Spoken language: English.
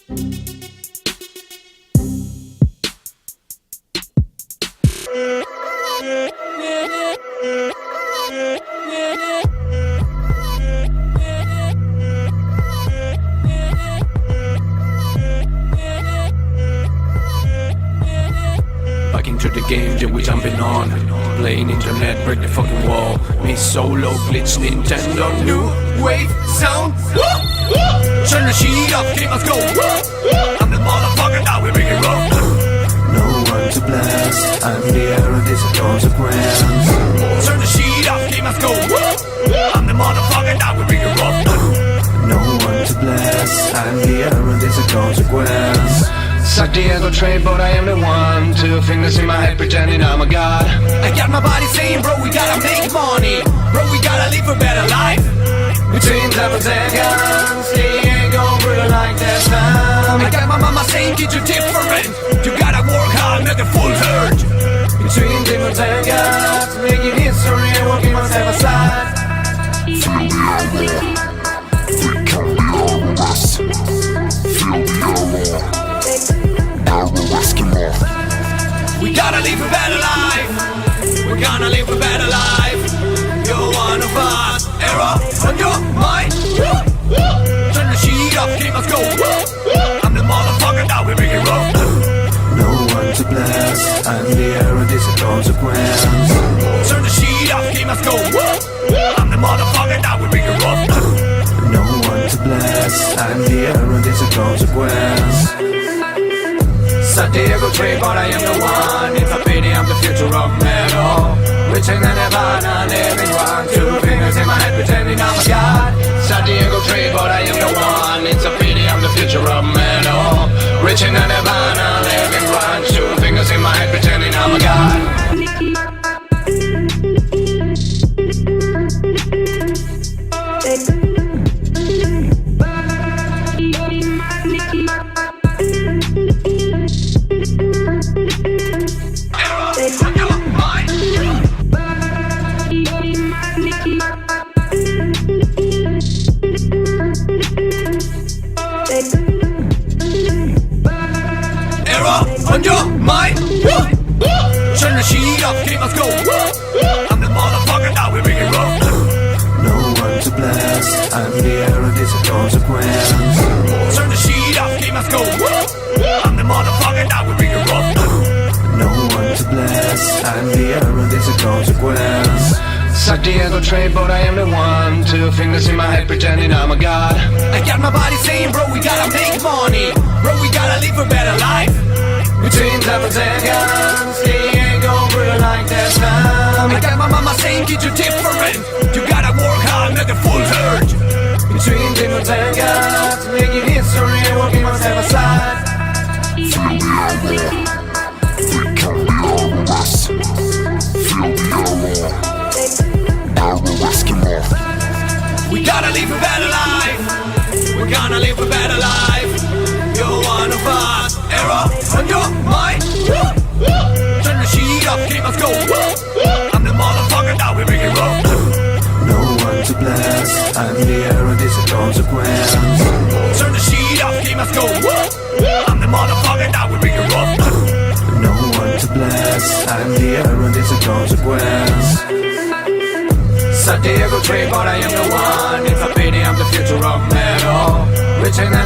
To the game, yeah, we jumping on. Playing internet, break the fucking wall. Me solo, glitch, Nintendo, new wave sound. Turn the sheet up, game, let's go. I'm the motherfucker, now we bring it roll. No one to blast, I'm the error, this a consequence. Turn the sheet up, game, let's go. I'm the motherfucker, now we bring it roll. No one to blast, I'm the error, this a consequence. Suck the ego trade, but I am the one. 2 fingers in my head pretending I'm a god. I got my body saying, bro, we gotta make money. Bro, we gotta live a better life. Between devils and guns, the ego brutal like that time. I got my mama saying, kid, you're different. You gotta work hard, make a full hurt. Between demons and gods, making history and walking myself aside. Feel the aura, think on the auras. Feel the aura, aura Eskimo. We gotta live a better life. We're gonna live a better life. You're one of us. Error on your mind. Turn the sheet up, game, let's go. I'm the motherfucker, now we bring it roll. No one to blast, I'm the error, this a consequence. Turn the sheet up, game, let's go. I'm the motherfucker, now we bring it roll. No one to blast, I'm the error, this a consequence. Suck the ego trade, but I am the one. It's a pity, I'm the future of metal. Reaching the nirvana, living one. 2 fingers in my head pretending I'm a god. Suck the ego trade, but I am the one. It's a pity, I'm the future of metal. Reaching the nirvana, living one. 2 fingers in my head pretending I'm a god. On your mind. Turn the sheet up, game, let's go. I'm the motherfucker, now we bring it roll. No one to blast, I'm the error, this a consequence. Turn the sheet up, game, let's go. I'm the motherfucker, now we bring it roll. No one to blast, I'm the error, this a consequence. Suck the ego trade, but I am the one. 2 fingers in my head pretending I'm a god. I got my body saying, bro, we gotta make money. Bro, we gotta live a better life. Between devils and guns, the ego brutal like that time. I got my mama saying, kid, you're different. You gotta work hard, make a full hurt. Between demons and gods, making history and walking myself aside. Feel the aura, think on the auras. Feel the aura, aura Eskimo. We gotta live a better life. We're gonna live a better life. You're one of us. Error on your mind. Turn the sheet up, game, let's go. I'm the motherfucker, now we bring it roll. No one to blast, I'm the error, this a consequence. Turn the sheet up, game, let's go. I'm the motherfucker, now we bring it roll. No one to blast, I'm the error, this a consequence. Suck the ego trade, but I am the one. It's a pity, I'm the future of metal. Reaching the